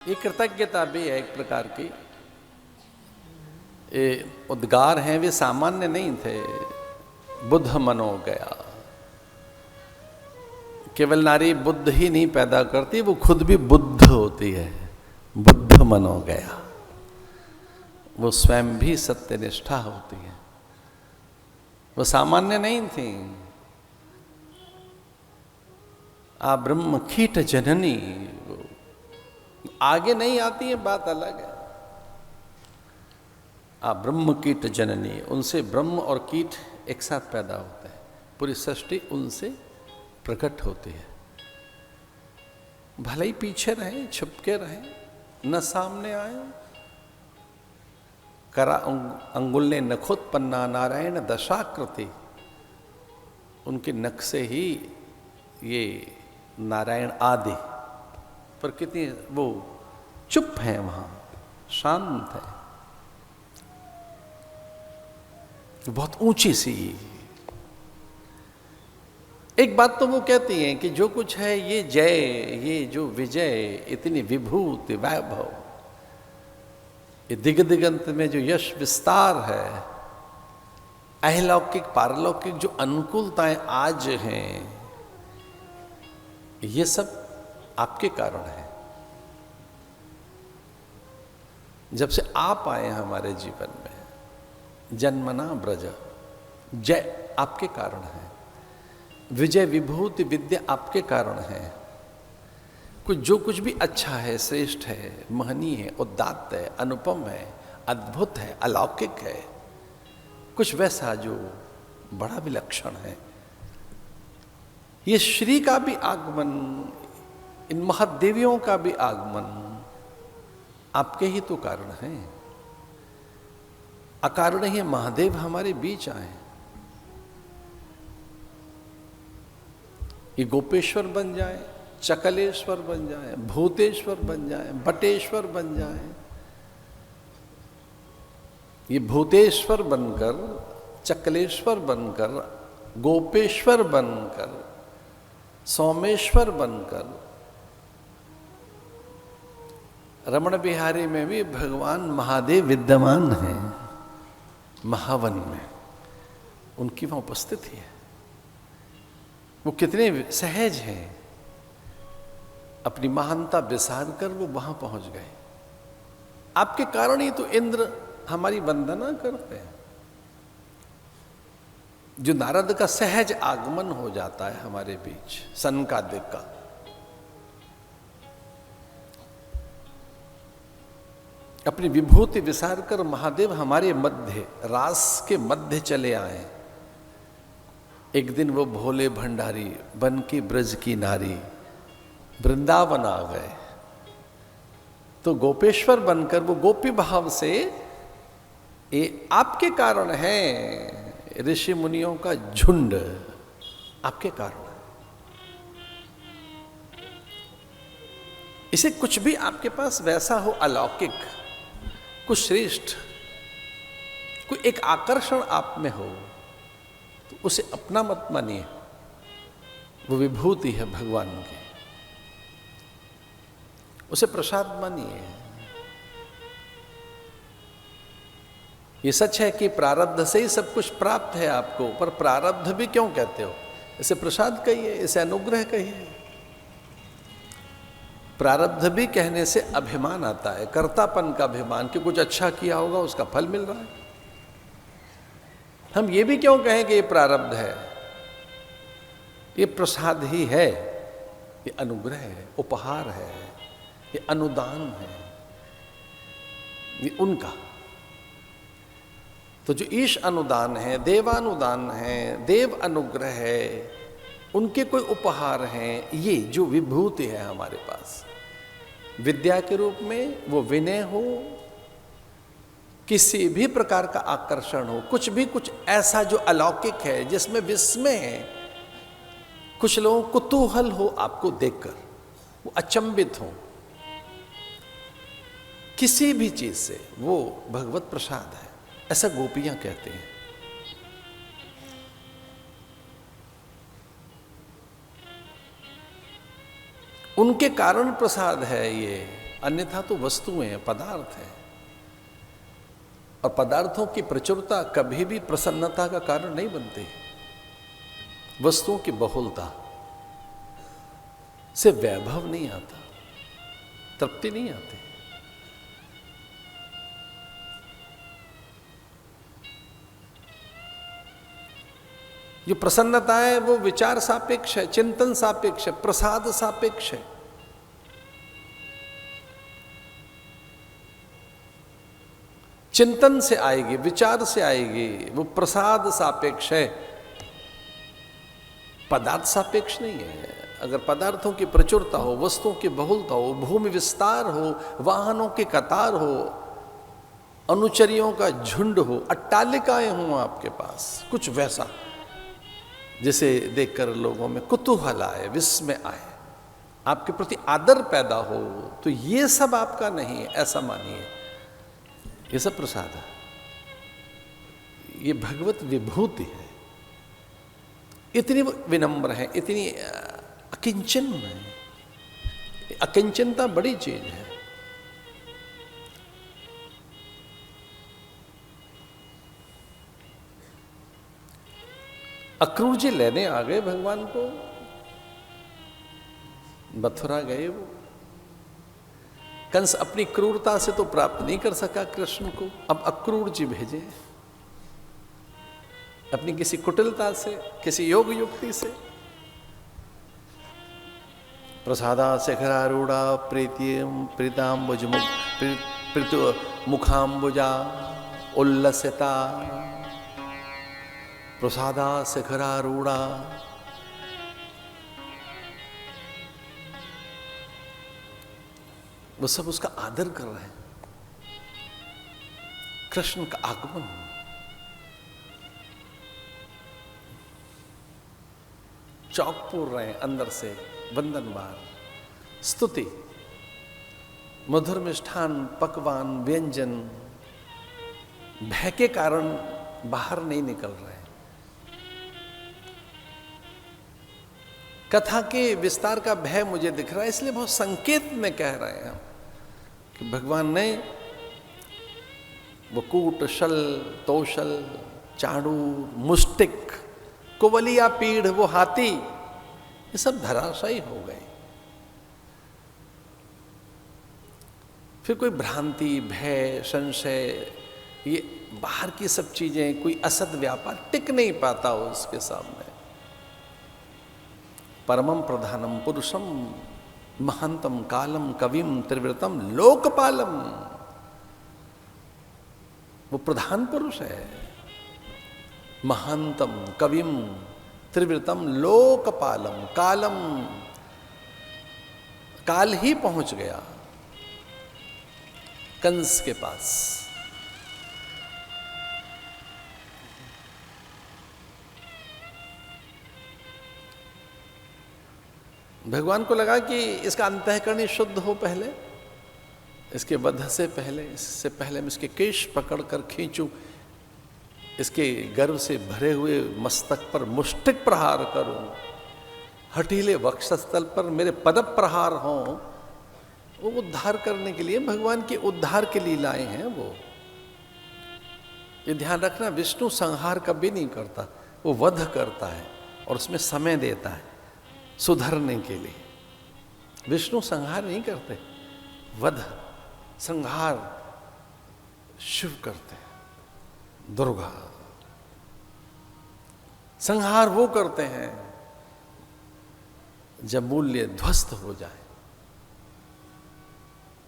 ये कृतज्ञता भी है एक प्रकार की। ये उद्गार हैं वे सामान्य नहीं थे। बुद्ध मनो गया, केवल नारी बुद्ध ही नहीं पैदा करती, वो खुद भी बुद्ध होती है। बुद्ध मनो गया, वो स्वयं भी सत्यनिष्ठा होती है। वो सामान्य नहीं थी। आ ब्रह्म कीट जननी, आगे नहीं आती है, बात अलग है। आ ब्रह्म कीट जननी, उनसे ब्रह्म और कीट एक साथ पैदा होते हैं। पूरी सृष्टि उनसे प्रकट होती है। भले ही पीछे रहे, छुपके रहे, न सामने आए। करा अंगुल्य नखोत्पन्ना नारायण दशाकृति, उनके नख से ही ये नारायण आदि, पर कितनी वो चुप है, वहां शांत है, बहुत ऊंची सी। एक बात तो वो कहती हैं कि जो कुछ है ये जय, ये जो विजय, इतनी विभूति वैभव, ये दिग दिगंत में जो यश विस्तार है, अहलौकिक पारलौकिक जो अनुकूलताएं आज हैं, ये सब आपके कारण है। जब से आप आए हमारे जीवन में, जन्मना ब्रज, जय आपके कारण है, विजय विभूति विद्या आपके कारण है। कुछ जो कुछ भी अच्छा है, श्रेष्ठ है, महनीय है, उदात्त है, अनुपम है, अद्भुत है, अलौकिक है, कुछ वैसा जो बड़ा विलक्षण है, ये श्री का भी आगमन, इन महादेवियों का भी आगमन आपके ही तो कारण है। अकारण ही महादेव हमारे बीच आए। ये गोपेश्वर बन जाए, चकलेश्वर बन जाए, भूतेश्वर बन जाए, बटेश्वर बन जाए। ये भूतेश्वर बनकर, चकलेश्वर बनकर, गोपेश्वर बनकर, सोमेश्वर बनकर, रमण बिहारी में भी भगवान महादेव विद्यमान हैं। महावन में उनकी वहां उपस्थिति है। वो कितने सहज हैं, अपनी महानता विसार कर वो वहां पहुंच गए। आपके कारण ही तो इंद्र हमारी वंदना करते हैं। जो नारद का सहज आगमन हो जाता है हमारे बीच, सनकादिक का, अपनी विभूति विसार कर महादेव हमारे मध्य, रास के मध्य चले आए। एक दिन वो भोले भंडारी बन की ब्रज की नारी वृंदावन आ गए, तो गोपेश्वर बनकर वो गोपी भाव से, ये आपके कारण है। ऋषि मुनियों का झुंड आपके कारण है। इसे कुछ भी आपके पास वैसा हो अलौकिक, कुछ श्रेष्ठ, कोई एक आकर्षण आप में हो, तो उसे अपना मत मानिए। वो विभूति है भगवान की, उसे प्रसाद मानिए। ये सच है कि प्रारब्ध से ही सब कुछ प्राप्त है आपको, पर प्रारब्ध भी क्यों कहते हो? इसे प्रसाद कहिए, इसे अनुग्रह कहिए। प्रारब्ध भी कहने से अभिमान आता है, कर्तापन का अभिमान, कि कुछ अच्छा किया होगा उसका फल मिल रहा है। हम ये भी क्यों कहें कि ये प्रारब्ध है? ये प्रसाद ही है, ये अनुग्रह है, उपहार है, ये अनुदान है, ये उनका। तो जो ईश अनुदान है, देवानुदान है, देव अनुग्रह है, उनके कोई उपहार हैं, ये जो विभूति है हमारे पास, विद्या के रूप में, वो विनय हो, किसी भी प्रकार का आकर्षण हो, कुछ भी कुछ ऐसा जो अलौकिक है, जिसमें विस्मय है, कुछ लोगों को कुतूहल हो आपको देखकर, वो अचंभित हो किसी भी चीज से, वो भगवत प्रसाद है, ऐसा गोपियां कहते हैं। उनके कारण प्रसाद है ये। अन्यथा तो वस्तुएं हैं, पदार्थ हैं। और पदार्थों की प्रचुरता कभी भी प्रसन्नता का कारण नहीं बनती। वस्तुओं की बहुलता से वैभव नहीं आता, तृप्ति नहीं आती। जो प्रसन्नता है वो विचार सापेक्ष है, चिंतन सापेक्ष है, प्रसाद सापेक्ष है। चिंतन से आएगी, विचार से आएगी, वो प्रसाद सापेक्ष है, पदार्थ सापेक्ष नहीं है। अगर पदार्थों की प्रचुरता हो, वस्तुओं की बहुलता हो, भूमि विस्तार हो, वाहनों की कतार हो, अनुचरियों का झुंड हो, अट्टालिकाएं हों आपके पास, कुछ वैसा जिसे देखकर लोगों में कुतूहल आए, विस्मय आए, आपके प्रति आदर पैदा हो, तो ये सब आपका नहीं है, ऐसा मानिए। ये सब प्रसाद है, ये भगवत विभूति है। इतनी विनम्र है, इतनी अकिंचन है। अकिंचनता बड़ी चीज है। अक्रूर जी लेने आ गए भगवान को, मथुरा गए वो। कंस अपनी क्रूरता से तो प्राप्त नहीं कर सका कृष्ण को, अब अक्रूर जी भेजे अपनी किसी कुटिलता से, किसी योग युक्ति से। प्रसादा शिखरारूढ़ा प्रीतिम प्रीताम्बुज मुखाम्बुजा उल्लसिता। प्रसादा शिखरारूढ़ा, वो सब उसका आदर कर रहे हैं। कृष्ण का आगमन, चौक पूर रहे हैं अंदर से, वंदनवार, स्तुति, मधुर मिष्ठान, पकवान, व्यंजन, भय के कारण बाहर नहीं निकल रहे। कथा के विस्तार का भय मुझे दिख रहा है, इसलिए बहुत संकेत में कह रहे हैं हम कि भगवान ने वो कूट, शल, तोशल, चाणूर, मुष्टिक, कुवलिया पीढ़, वो हाथी, ये सब धराशायी हो गए। फिर कोई भ्रांति, भय, संशय, ये बाहर की सब चीजें, कोई असद व्यापार टिक नहीं पाता उसके सामने। परमम प्रधानम पुरुषम महंतम कालम कविम त्रिवृतम लोकपालम, वो प्रधान पुरुष है। महांतम कविम त्रिवृतम लोकपालम, कालम, काल ही पहुंच गया कंस के पास। भगवान को लगा कि इसका अंतःकरण शुद्ध हो पहले, इसके वध से पहले, इससे पहले मैं इसके केश पकड़कर खींचूं, इसके गर्व से भरे हुए मस्तक पर मुष्टिक प्रहार करूं, हठीले वक्षस्थल पर मेरे पद प्रहार हों। वो उद्धार करने के लिए, भगवान के उद्धार के लीलाएं हैं वो। ये ध्यान रखना, विष्णु संहार कभी नहीं करता, वो वध करता है और उसमें समय देता है सुधरने के लिए। विष्णु संहार नहीं करते, वध, संहार शिव करते हैं, दुर्गा। संहार वो करते हैं जब मूल्य ध्वस्त हो जाए।